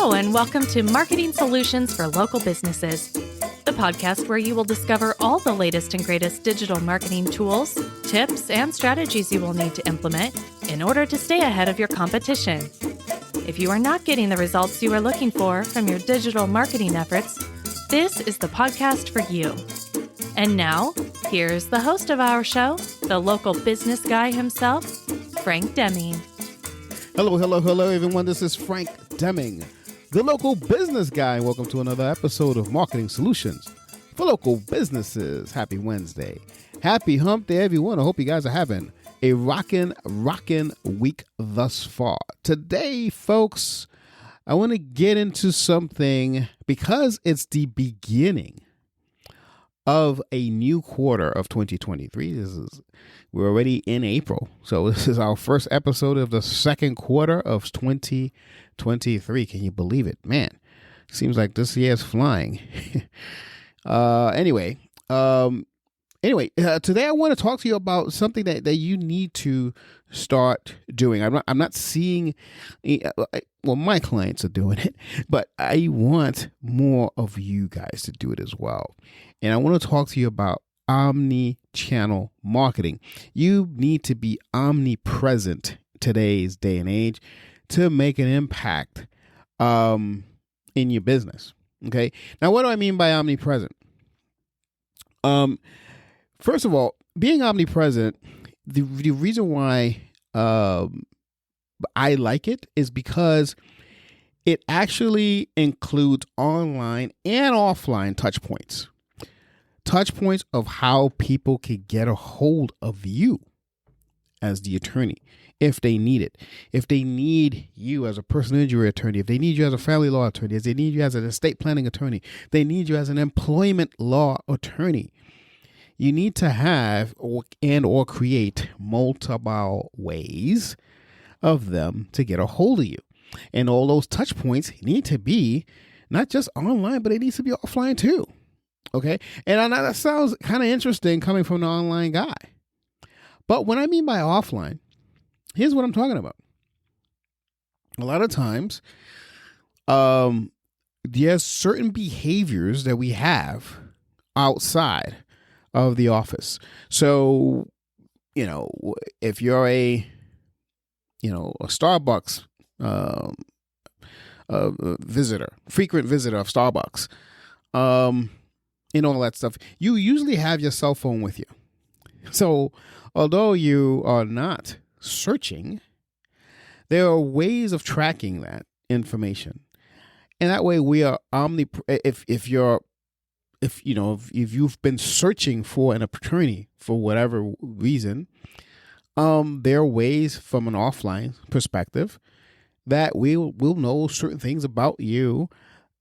Hello, and welcome to Marketing Solutions for Local Businesses, the podcast where you will discover all the latest and greatest digital marketing tools, tips, and strategies you will need to implement in order to stay ahead of your competition. If you are not getting the results you are looking for from your digital marketing efforts, this is the podcast for you. And now, here's the host of our show, the local business guy himself, Frank Deming. Hello, everyone. This is Frank Deming, the local business guy. Welcome to another episode of Marketing Solutions for Local Businesses. Happy Wednesday. Happy hump day, everyone. I hope you guys are having a rockin' week thus far. Today, folks, I want to get into something because it's the beginning of a new quarter of 2023. We're already in April. So this is our first episode of the second quarter of 2023. Can you believe it? Man, seems like this year is flying. Anyway, today I want to talk to you about something that you need to start doing. I'm not seeing, well, my clients are doing it, but I want more of you guys to do it as well. And I want to talk to you about omnichannel marketing. You need to be omnipresent today's day and age to make an impact in your business. Okay. Now, what do I mean by omnipresent? First of all, being omnipresent, the reason why I like it is because it actually includes online and offline touchpoints. Touchpoints of how people can get a hold of you as the attorney if they need it. If they need you as a personal injury attorney, if they need you as a family law attorney, if they need you as an estate planning attorney, they need you as an employment law attorney. You need to have or create multiple ways of them to get a hold of you. And all those touch points need to be not just online, but it needs to be offline too. Okay. And I know that sounds kind of interesting coming from an online guy. But what I mean by offline, here's what I'm talking about. A lot of times, there's certain behaviors that we have outside of the office. So, if you're a Starbucks visitor, frequent visitor of Starbucks, and all that stuff, you usually have your cell phone with you. So although you are not searching, there are ways of tracking that information. And that way we are if you've been searching for an attorney for whatever reason, there are ways from an offline perspective that we'll know certain things about you.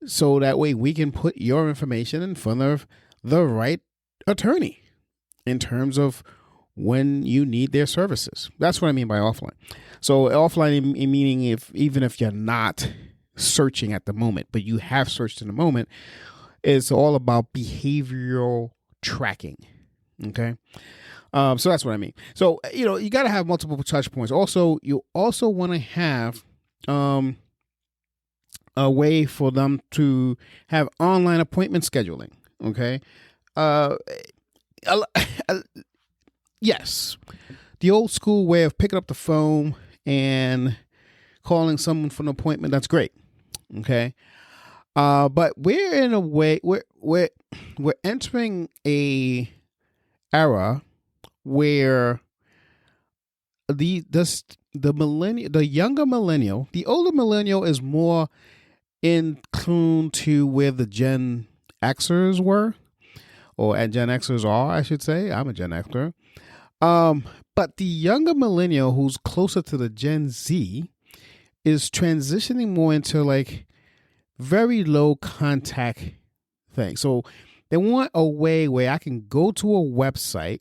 So that way we can put your information in front of the right attorney in terms of when you need their services. That's what I mean by offline. So offline meaning even if you're not searching at the moment, but you have searched in the moment, it's all about behavioral tracking. Okay. So that's what I mean. So, you got to have multiple touch points. Also, you also want to have, a way for them to have online appointment scheduling. Okay. Yes. The old school way of picking up the phone and calling someone for an appointment. That's great. Okay. But we're in a way, we're entering a era where the younger millennial, the older millennial is more in tune to where the Gen Xers were, or Gen Xers are, I should say. I'm a Gen Xer. But the younger millennial who's closer to the Gen Z is transitioning more into like very low contact thing. So they want a way where I can go to a website,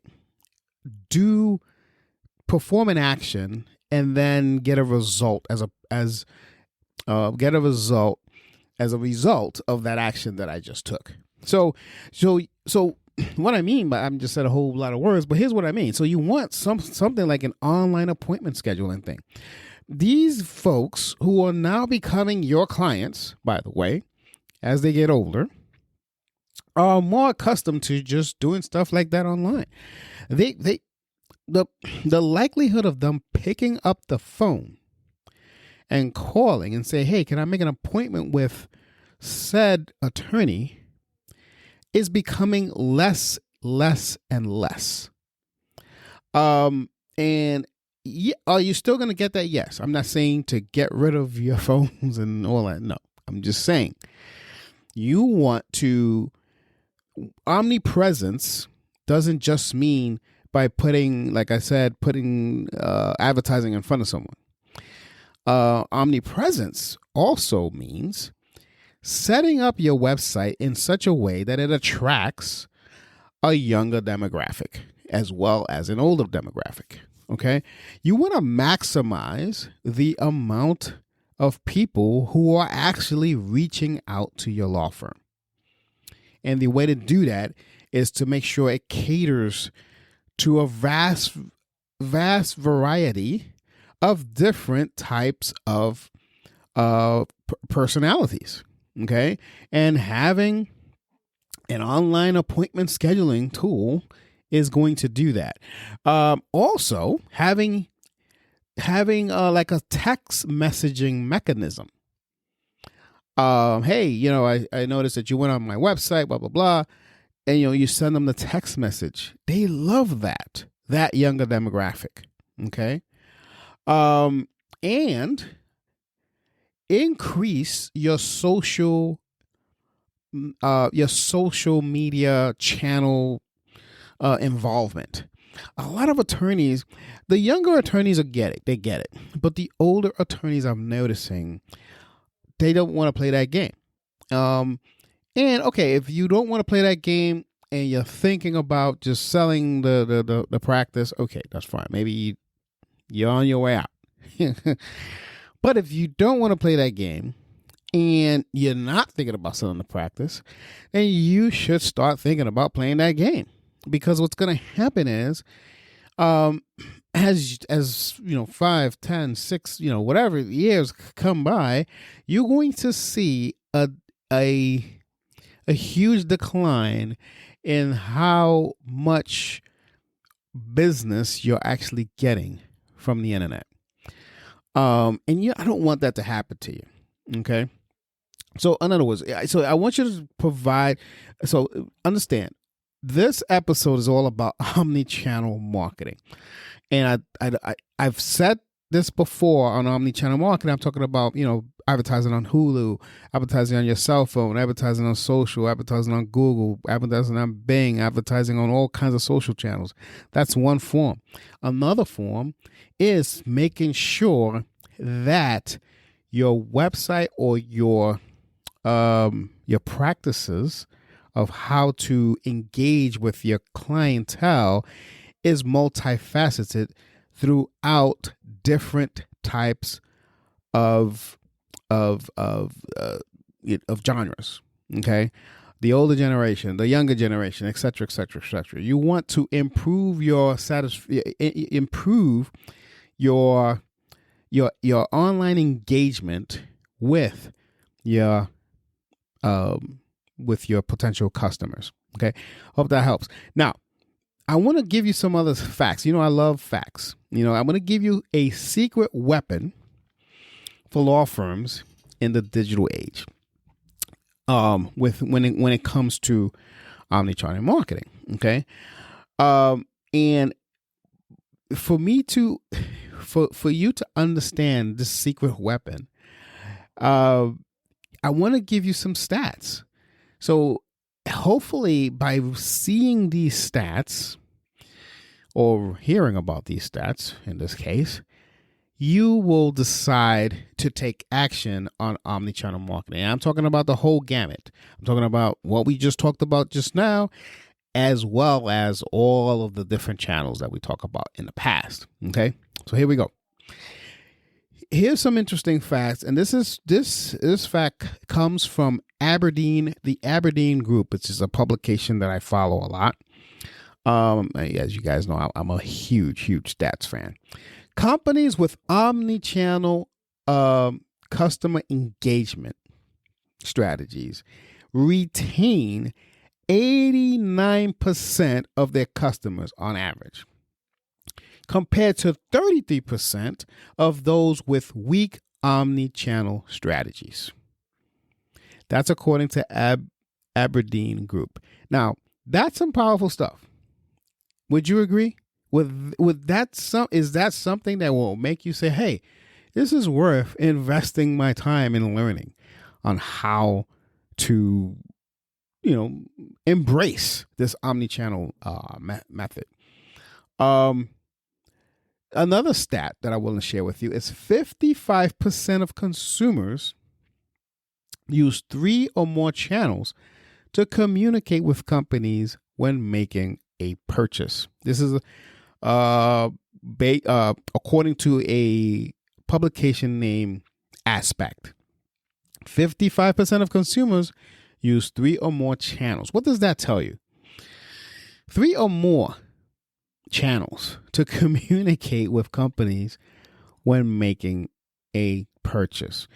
perform an action, and then get a result as a result of that action that I just took. So what I mean by, I'm just said a whole lot of words, but here's what I mean. So you want something like an online appointment scheduling thing. These folks who are now becoming your clients, by the way, as they get older, are more accustomed to just doing stuff like that online. The likelihood of them picking up the phone and calling and say, hey, can I make an appointment with said attorney is becoming less and less. And are you still going to get that? Yes. I'm not saying to get rid of your phones and all that. No, I'm just saying you want to. Omnipresence doesn't just mean by putting, like I said, advertising in front of someone. Omnipresence also means setting up your website in such a way that it attracts a younger demographic as well as an older demographic. Okay. You want to maximize the amount of people who are actually reaching out to your law firm. And the way to do that is to make sure it caters to a vast variety of different types of personalities. Okay. And having an online appointment scheduling tool is going to do that. Also, having like a text messaging mechanism. Hey, I noticed that you went on my website, blah, blah, blah. And, you send them the text message. They love that younger demographic. Okay. And increase your social media channel involvement. A lot of attorneys, the younger attorneys they get it. But the older attorneys, I'm noticing, they don't want to play that game. And okay, if you don't want to play that game and you're thinking about just selling the practice, okay, that's fine. Maybe you're on your way out. But if you don't want to play that game and you're not thinking about selling the practice, then you should start thinking about playing that game. Because what's going to happen is, as 5, 10, 6, whatever years come by, you're going to see a huge decline in how much business you're actually getting from the internet. I don't want that to happen to you. Okay. So in other words, I want you to provide. So understand, this episode is all about omnichannel marketing, and I've said this before on omnichannel marketing. I'm talking about advertising on Hulu, advertising on your cell phone, advertising on social, advertising on Google, advertising on Bing, advertising on all kinds of social channels. That's one form. Another form is making sure that your website or your practices of how to engage with your clientele is multifaceted throughout different types of genres. Okay, the older generation, the younger generation, et cetera, et cetera, et cetera. You want to improve your online engagement with your potential customers. Okay, hope that helps. Now, I want to give you some other facts. I love facts. I'm going to give you a secret weapon for law firms in the digital age. When it comes to omnichannel marketing. Okay, and for you to understand this secret weapon, I want to give you some stats. So hopefully by seeing these stats or hearing about these stats, in this case, you will decide to take action on omnichannel marketing. And I'm talking about the whole gamut. I'm talking about what we just talked about just now, as well as all of the different channels that we talk about in the past. Okay, so here we go. Here's some interesting facts, and this fact comes from the Aberdeen Group, which is a publication that I follow a lot. As you guys know, I'm a huge stats fan. Companies with omnichannel customer engagement strategies retain 89% of their customers on average, compared to 33% of those with weak omnichannel strategies. That's according to Aberdeen Group. Now, that's some powerful stuff. Would you agree? With that, is that something that will make you say, hey, this is worth investing my time in learning on how to, embrace this omnichannel method. Another stat that I want to share with you is 55% of consumers use 3 or more channels to communicate with companies when making a purchase. This is according to a publication named Aspect. 55% of consumers use 3 or more channels. What does that tell you? 3 or more channels to communicate with companies when making a purchase.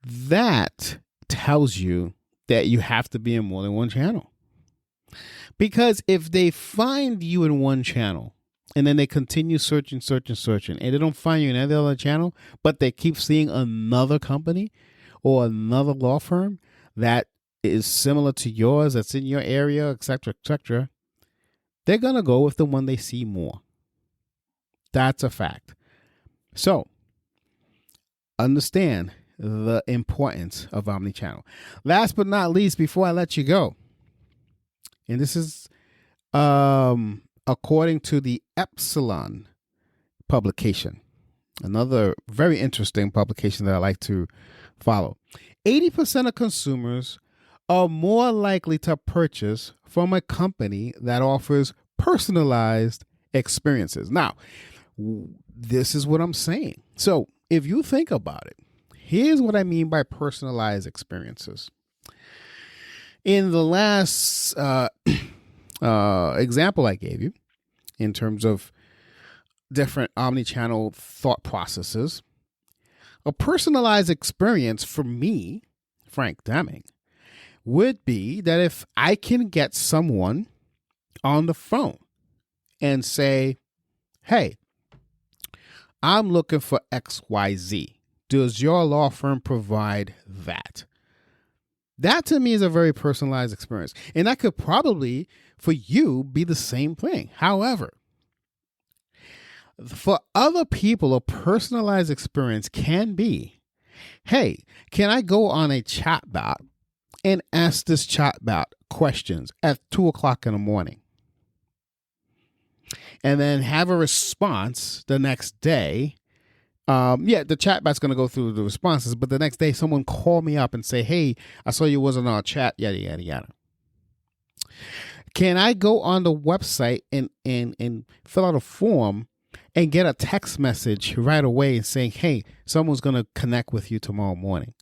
That tells you that you have to be in more than one channel. Because if they find you in one channel and then they continue searching, and they don't find you in any other channel, but they keep seeing another company or another law firm that is similar to yours, that's in your area, etc., they're going to go with the one they see more. That's a fact. So, understand the importance of omnichannel. Last but not least, before I let you go, and this is according to the Epsilon publication, another very interesting publication that I like to follow. 80% of consumers are more likely to purchase from a company that offers personalized experiences. Now, this is what I'm saying. So if you think about it, here's what I mean by personalized experiences. In the last example I gave you, in terms of different omnichannel thought processes, a personalized experience for me, Frank Deming, would be that if I can get someone on the phone and say, hey, I'm looking for XYZ. Does your law firm provide that? That to me is a very personalized experience. And that could probably, for you, be the same thing. However, for other people, a personalized experience can be, hey, can I go on a chatbot and ask this chatbot questions at 2:00 in the morning? And then have a response the next day. The chatbot's going to go through the responses, but the next day someone call me up and say, hey, I saw you wasn't on chat, yada, yada, yada. Can I go on the website and fill out a form and get a text message right away and saying, hey, someone's going to connect with you tomorrow morning?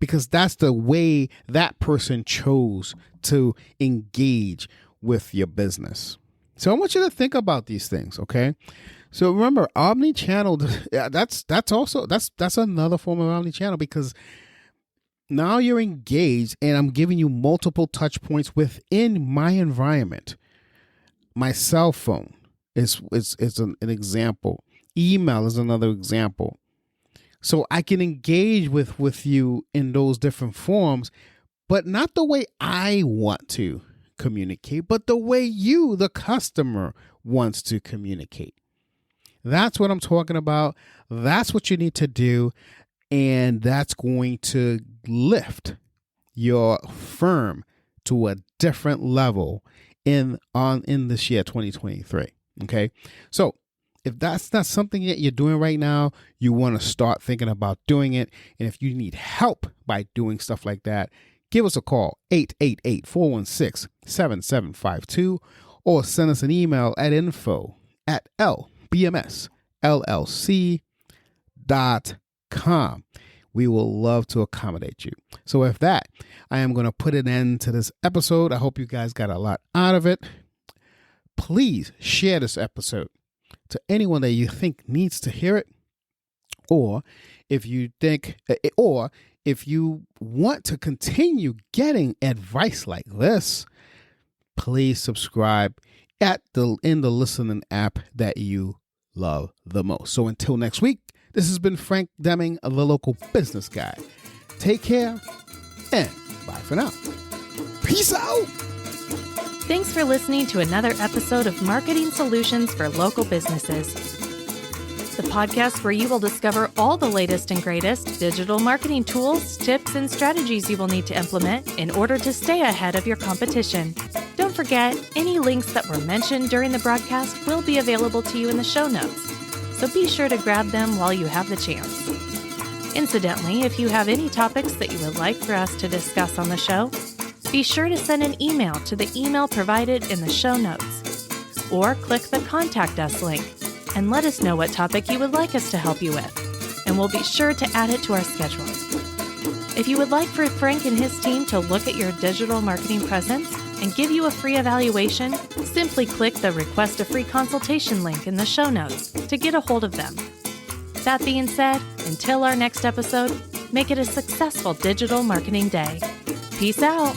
Because that's the way that person chose to engage with your business. So I want you to think about these things, okay? So remember, omnichannel, that's another form of omnichannel, because now you're engaged and I'm giving you multiple touch points within my environment. My cell phone is an example. Email is another example. So I can engage with you in those different forms, but not the way I want to communicate, but the way you, the customer, wants to communicate. That's what I'm talking about. That's what you need to do. And that's going to lift your firm to a different level in this year, 2023. Okay. So if that's not something that you're doing right now, you want to start thinking about doing it. And if you need help by doing stuff like that, give us a call, 888-416-7752, or send us an email at info@lbmsllc.com. We will love to accommodate you. So with that, I am going to put an end to this episode. I hope you guys got a lot out of it. Please share this episode. to anyone that you think needs to hear it. Or if you want to continue getting advice like this, please subscribe in the listening app that you love the most. So until next week, this has been Frank Deming, the local business guy. Take care and bye for now. Peace out. Thanks for listening to another episode of Marketing Solutions for Local Businesses, the podcast where you will discover all the latest and greatest digital marketing tools, tips, and strategies you will need to implement in order to stay ahead of your competition. Don't forget, any links that were mentioned during the broadcast will be available to you in the show notes, so be sure to grab them while you have the chance. Incidentally, if you have any topics that you would like for us to discuss on the show, be sure to send an email to the email provided in the show notes, or click the Contact Us link and let us know what topic you would like us to help you with, and we'll be sure to add it to our schedule. If you would like for Frank and his team to look at your digital marketing presence and give you a free evaluation, simply click the Request a Free Consultation link in the show notes to get a hold of them. That being said, until our next episode, make it a successful digital marketing day. Peace out.